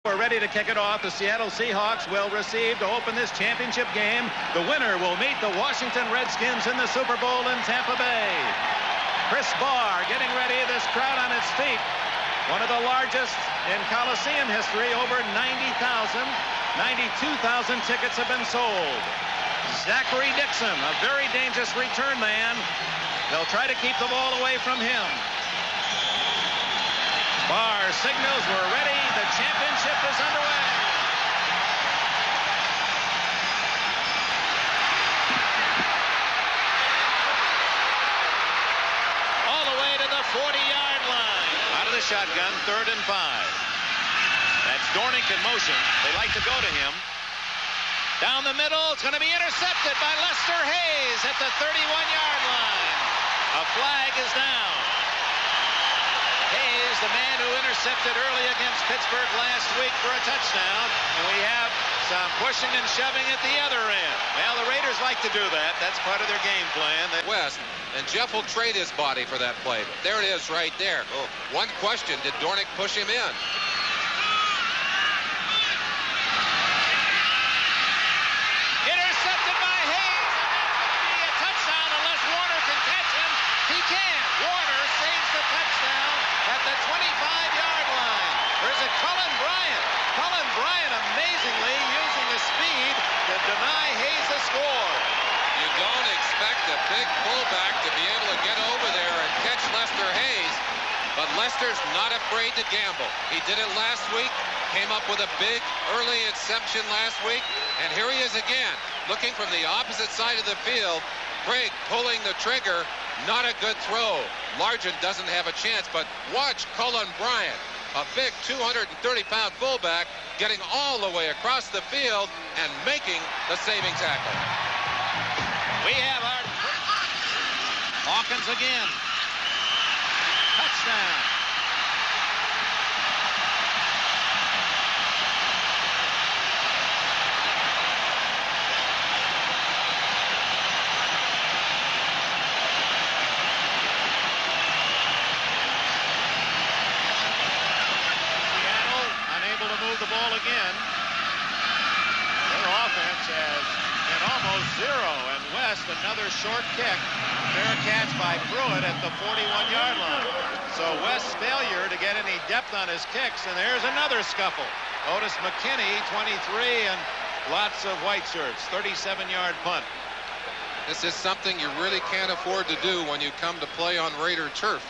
We're ready to kick it off. The Seattle Seahawks will receive to open this championship game. The winner will meet the Washington Redskins in the Super Bowl in Tampa Bay. Chris Barr getting ready. This crowd on its feet. One of the largest in Coliseum history. Over 90,000. 92,000 tickets have been sold. Zachary Dixon, a very dangerous return man. They'll try to keep the ball away from him. Barr signals we're ready. The championship is underway. All the way to the 40-yard line. Out of the shotgun, 3rd and 5. That's Dornick in motion. They like to go to him. Down the middle, it's going to be intercepted by Lester Hayes at the 31-yard line. A flag is down. Hayes, the man who intercepted early against Pittsburgh last week for a touchdown. And we have some pushing and shoving at the other end. Well, the Raiders like to do that. That's part of their game plan. West, and Jeff will trade his body for that play. There it is right there. Oh. One question, did Dornick push him in? Intercepted by Hayes. And that's going to be a touchdown unless Warner can catch him. He can. Warner saves the touchdown at the 25-yard line. Or is it Cullen Bryant? Cullen Bryant amazingly using the speed to deny Hayes a score. You don't expect a big fullback to be able to get over there and catch Lester Hayes, but Lester's not afraid to gamble. He did it last week, came up with a big early interception last week, and here he is again, looking from the opposite side of the field. Craig pulling the trigger. Not a good throw. Largent doesn't have a chance, but watch Cullen Bryant, a big 230-pound fullback, getting all the way across the field and making the saving tackle. We have our Hawkins again. Touchdown. The ball again. Their offense has been almost zero, and West another short kick. Fair catch by Pruitt at the 41-yard line. So West's failure to get any depth on his kicks, and there's another scuffle. Otis McKinney, 23, and lots of white shirts. 37-yard punt. This is something you really can't afford to do when you come to play on Raider turf.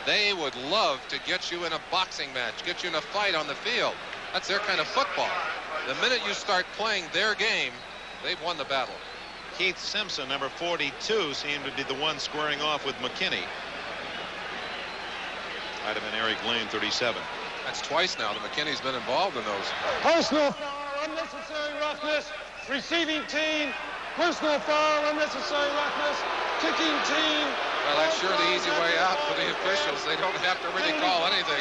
They would love to get you in a boxing match, get you in a fight on the field. That's their kind of football. The minute you start playing their game, they've won the battle. Keith Simpson, number 42, seemed to be the one squaring off with McKinney. Might have been Eric Lane, 37. That's twice now that McKinney's been involved in those. Personal foul, unnecessary roughness. Receiving team, personal foul, unnecessary roughness. Kicking team. Well, that's sure the easy way out for the officials. They don't have to really call anything.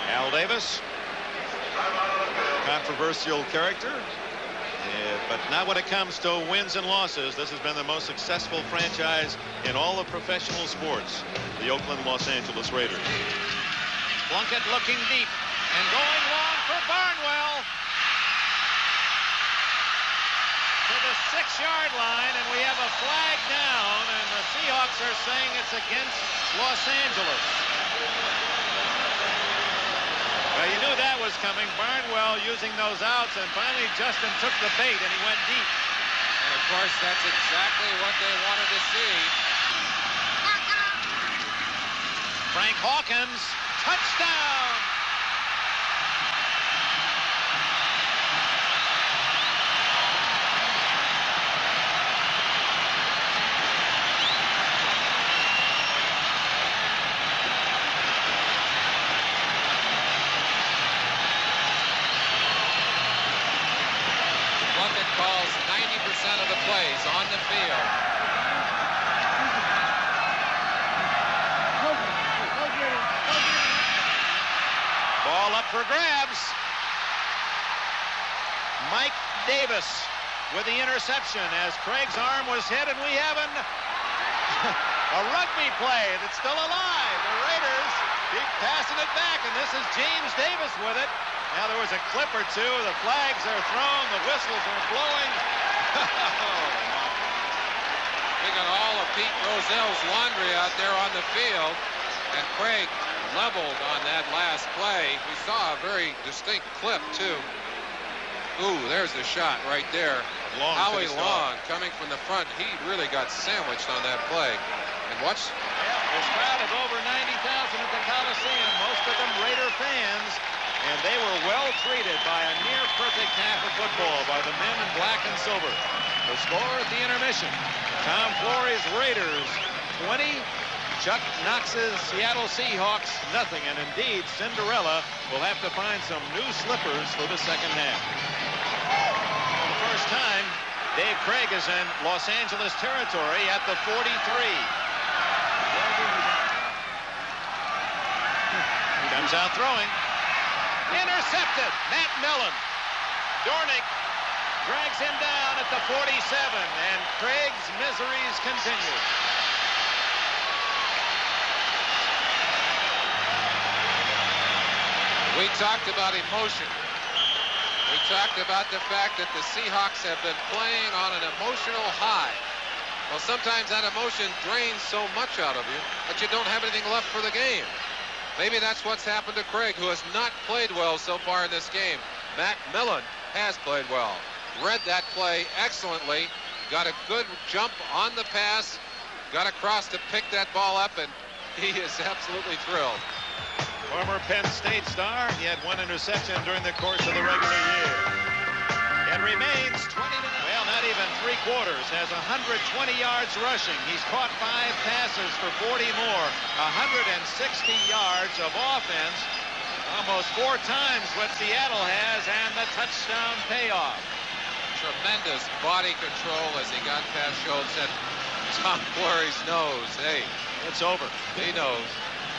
Al Davis, controversial character, but not when it comes to wins and losses. This has been the most successful franchise in all of professional sports, the Oakland Los Angeles Raiders. Plunkett looking deep and going long for Barnwell to the 6-yard line, and we have a flag down, and the Seahawks are saying it's against Los Angeles. Well, you knew that was coming. Barnwell using those outs, and finally Justin took the bait, and he went deep. And, of course, that's exactly what they wanted to see. Frank Hawkins, touchdown! Calls 90% of the plays on the field. Ball up for grabs. Mike Davis with the interception as Craig's arm was hit, and we have an A rugby play, and it's still alive. The Raiders keep passing it back, and this is James Davis with it. Now there was a clip or two. The flags are thrown. The whistles are blowing. We got all of Pete Rozell's laundry out there on the field, and Craig leveled on that last play. We saw a very distinct clip, too. Ooh, there's the shot right there. Howie Long coming from the front. He really got sandwiched on that play. And watch. Yeah, this crowd of over 90,000 at the Coliseum, most of them Raider fans, and they were well treated by a near-perfect half of football by the men in black and silver. The score at the intermission, Tom Flory's Raiders 20, Chuck Knox's Seattle Seahawks nothing, and indeed Cinderella will have to find some new slippers for the second half. For the first time, Dave Craig is in Los Angeles territory at the 43. He comes out throwing. Intercepted. Matt Millen. Dornick drags him down at the 47, and Craig's miseries continue. We talked about emotion. We talked about the fact that the Seahawks have been playing on an emotional high. Well, sometimes that emotion drains so much out of you that you don't have anything left for the game. Maybe that's what's happened to Craig, who has not played well so far in this game. Matt Millen has played well. Read that play excellently. Got a good jump on the pass. Got across to pick that ball up, and he is absolutely thrilled. Former Penn State star, he had one interception during the course of the regular year. It remains 20 minutes. Well, not even three quarters. Has 120 yards rushing. He's caught 5 passes for 40 more. 160 yards of offense. Almost 4 times what Seattle has, and the touchdown payoff. Tremendous body control as he got past Schultz, and Tom Flory's knows. Hey, it's over. He knows.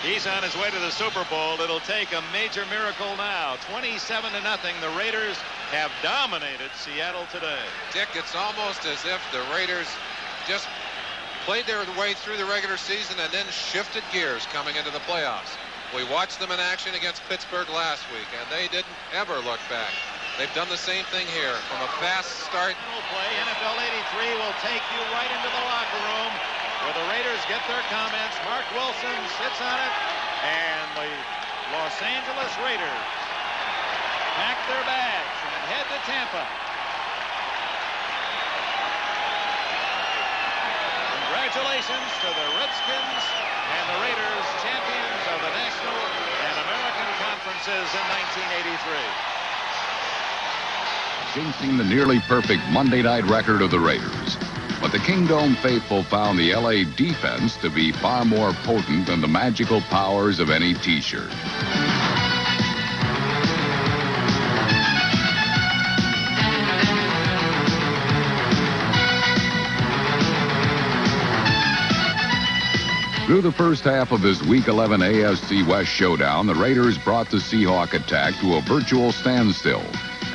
He's on his way to the Super Bowl. It'll take a major miracle now. 27-0. The Raiders have dominated Seattle today. Dick, it's almost as if the Raiders just played their way through the regular season and then shifted gears coming into the playoffs. We watched them in action against Pittsburgh last week, and they didn't ever look back. They've done the same thing here from a fast start. Play. NFL 83 will take you right into the locker room where the Raiders get their comments. Mark Wilson sits on it, and the Los Angeles Raiders pack their bags and head to Tampa. Congratulations to the Redskins and the Raiders, champions of the National and American Conferences in 1983. Jinxing the nearly perfect Monday night record of the Raiders. But the Kingdome faithful found the LA defense to be far more potent than the magical powers of any T-shirt. Through the first half of this Week 11 AFC West showdown, the Raiders brought the Seahawk attack to a virtual standstill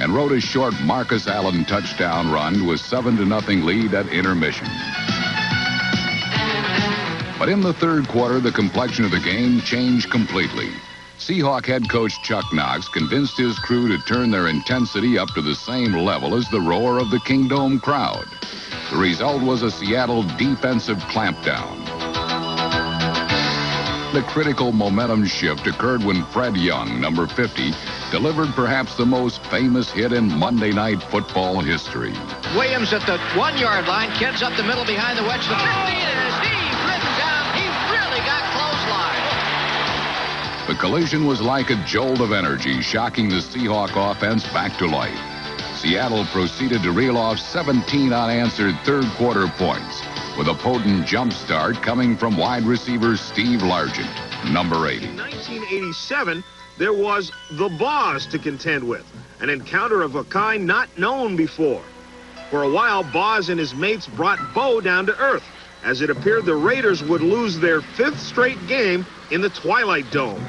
and rode a short Marcus Allen touchdown run to a 7-0 lead at intermission. But in the third quarter, the complexion of the game changed completely. Seahawk head coach Chuck Knox convinced his crew to turn their intensity up to the same level as the roar of the Kingdome crowd. The result was a Seattle defensive clampdown. The critical momentum shift occurred when Fred Young, number 50, delivered perhaps the most famous hit in Monday Night Football history. Williams at the 1-yard line, kids up the middle behind the wedge. The 15 is he's ridden down. He really got clotheslined. The collision was like a jolt of energy, shocking the Seahawk offense back to life. Seattle proceeded to reel off 17 unanswered third-quarter points, with a potent jump start coming from wide receiver Steve Largent, number 80. In 1987, there was the Boz to contend with, an encounter of a kind not known before. For a while, Boz and his mates brought Bo down to earth, as it appeared the Raiders would lose their 5th straight game in the Twilight Dome.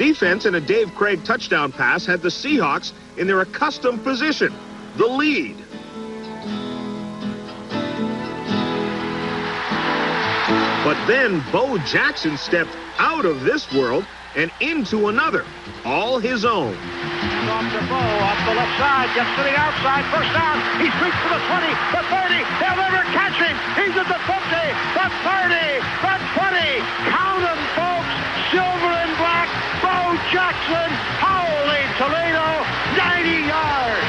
Defense and a Dave Craig touchdown pass had the Seahawks in their accustomed position, the lead. But then Bo Jackson stepped out of this world and into another, all his own. Off to Bo, off the left side, gets to the outside, first down. He sweeps to the 20, the 30. They'll never catch him. He's at the 50, the 30, the 20. Count them, folks. Silver and black. Bo Jackson. Holy Toledo, 90 yards.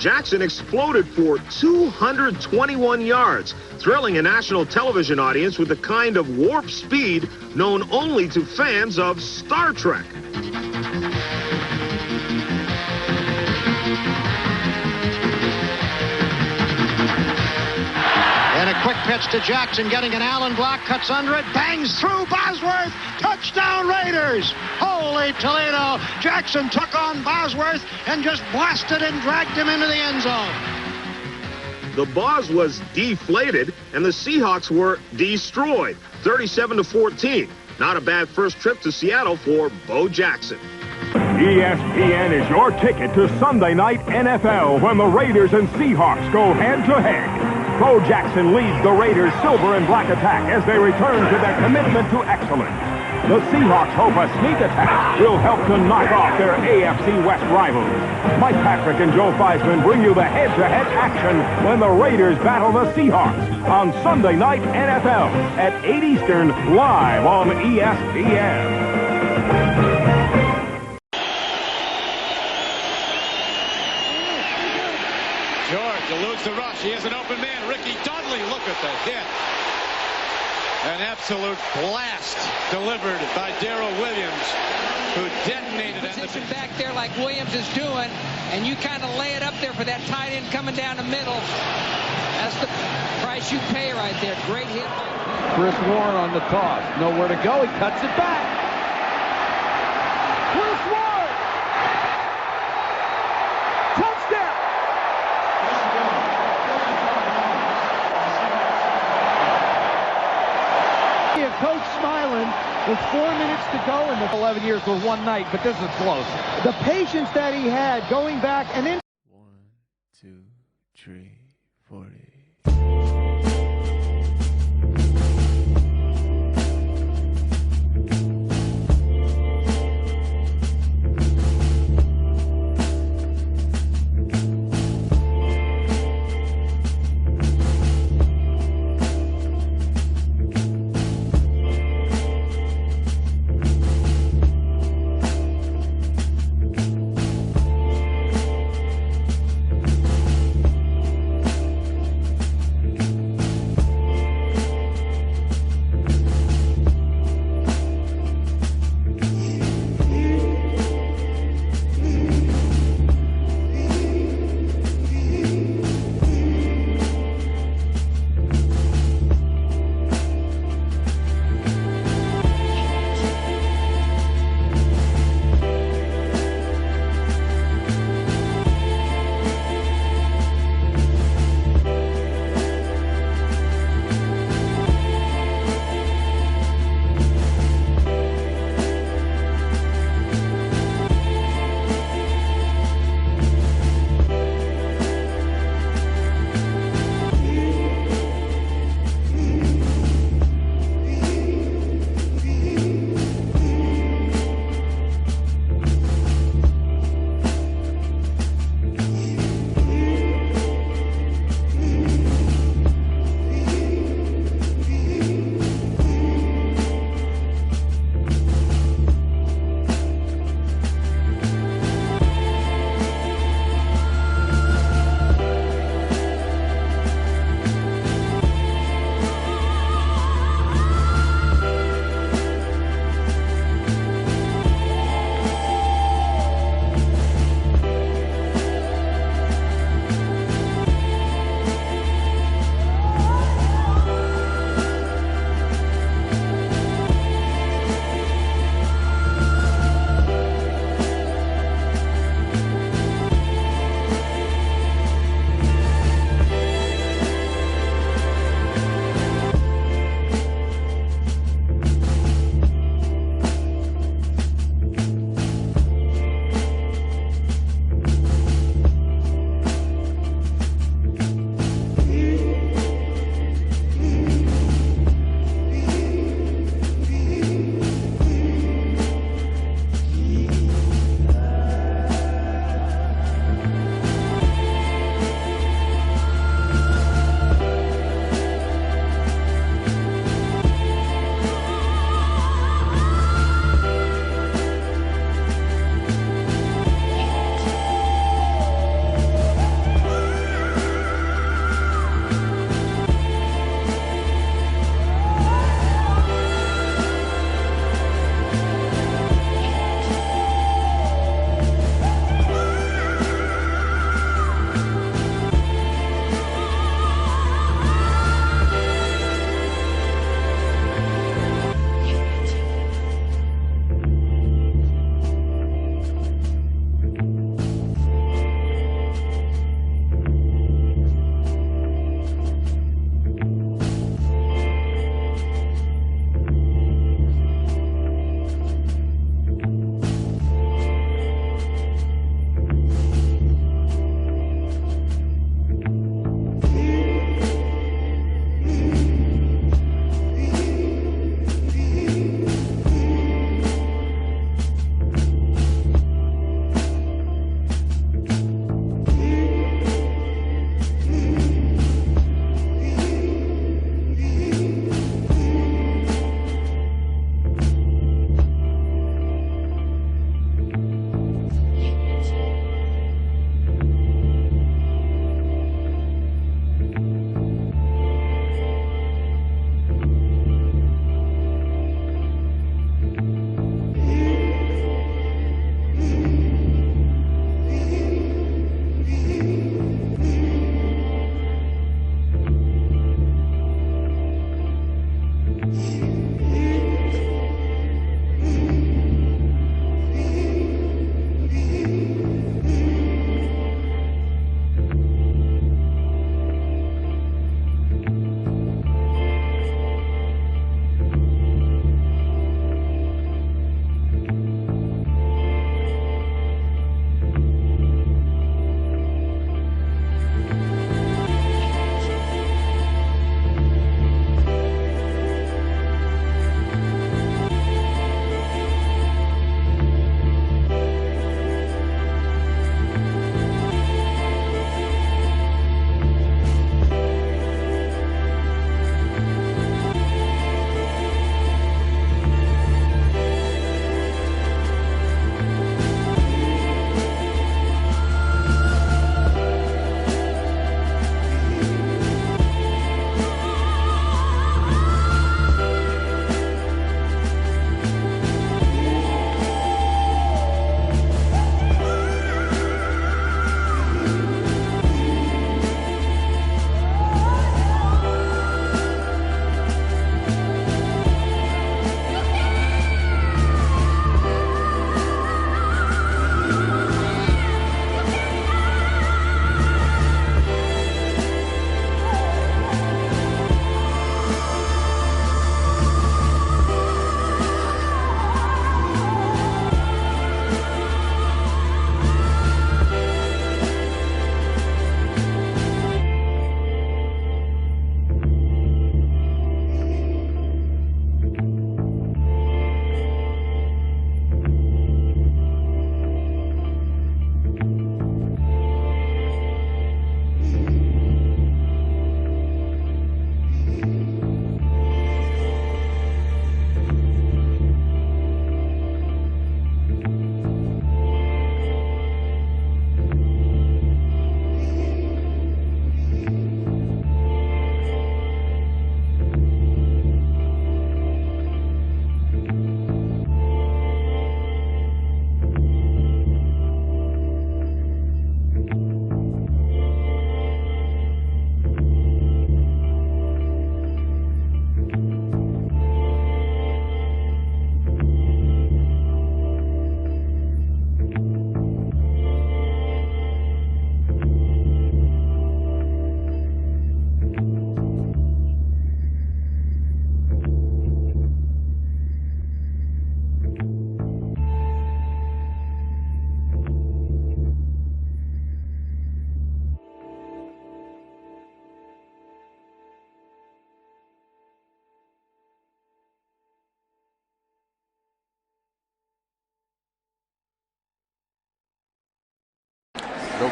Jackson exploded for 221 yards, thrilling a national television audience with the kind of warp speed known only to fans of Star Trek. And a quick pitch to Jackson, getting an Allen block, cuts under it, bangs through Bosworth. Touchdown Raiders! Holy Toledo! Jackson took on Bosworth and just blasted and dragged him into the end zone. The Boz was deflated and the Seahawks were destroyed, 37-14. Not a bad first trip to Seattle for Bo Jackson. ESPN is your ticket to Sunday night NFL when the Raiders and Seahawks go head-to-head. Bo Jackson leads the Raiders' silver and black attack as they return to their commitment to excellence. The Seahawks hope a sneak attack will help to knock off their AFC West rivals. Mike Patrick and Joe Theismann bring you the head-to-head action when the Raiders battle the Seahawks on Sunday Night NFL at 8 Eastern, live on ESPN. George eludes the rush. He has an open man. Ricky Dudley, look at the hit. An absolute blast delivered by Darrell Williams, who detonated at the position back there like Williams is doing, and you kind of lay it up there for that tight end coming down the middle. That's the price you pay right there. Great hit. Chris Warren on the toss. Nowhere to go. He cuts it back. Chris Warren! Touchdown! Coach smiling with 4 minutes to go in the 11 years with one night, but this is close. The patience that he had going back and then 1, 2, 3, 40.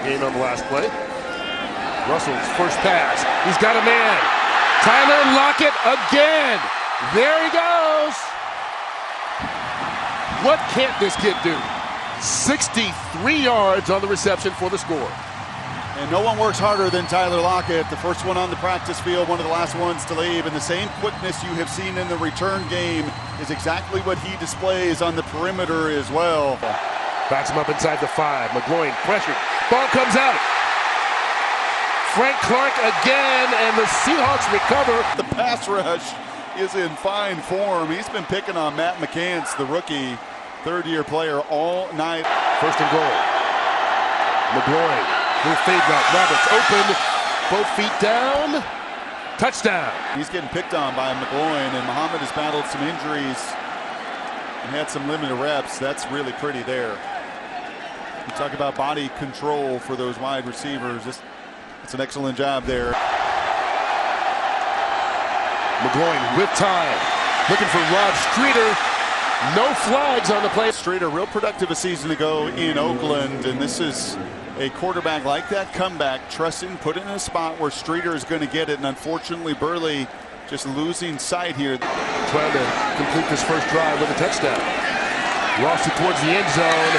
gain on the last play. Russell's first pass. He's got a man. Tyler Lockett again. There he goes. What can't this kid do? 63 yards on the reception for the score. And no one works harder than Tyler Lockett. The first one on the practice field, one of the last ones to leave. And the same quickness you have seen in the return game is exactly what he displays on the perimeter as well. Backs him up inside the 5. McGloin pressured. Ball comes out. Frank Clark again, and the Seahawks recover. The pass rush is in fine form. He's been picking on Matt McCants, the rookie third-year player, all night. First and goal. McGloin. Little fade route. Roberts open. Both feet down. Touchdown. He's getting picked on by McGloin, and Muhammad has battled some injuries and had some limited reps. That's really pretty there. You talk about body control for those wide receivers. It's an excellent job there. McGloin with time. Looking for Rob Streeter. No flags on the play. Streeter, real productive a season ago in Oakland, and this is a quarterback like that comeback, trusting, put it in a spot where Streeter is going to get it, and unfortunately Burley just losing sight here. Trying to complete this first drive with a touchdown. Rossi towards the end zone.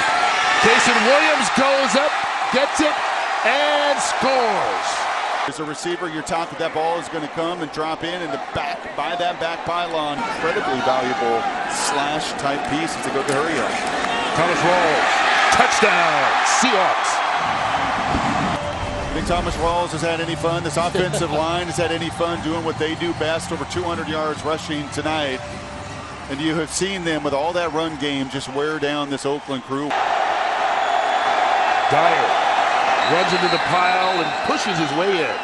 Jason Williams goes up, gets it, and scores. As a receiver, you're taught that ball is going to come and drop in the back by that back pylon. Incredibly valuable slash type piece as they go to hurry up. Thomas Rawls, touchdown, Seahawks. Think Thomas Rawls has had any fun? This offensive line has had any fun doing what they do best? Over 200 yards rushing tonight. And you have seen them with all that run game just wear down this Oakland crew. Dyer runs into the pile and pushes his way in.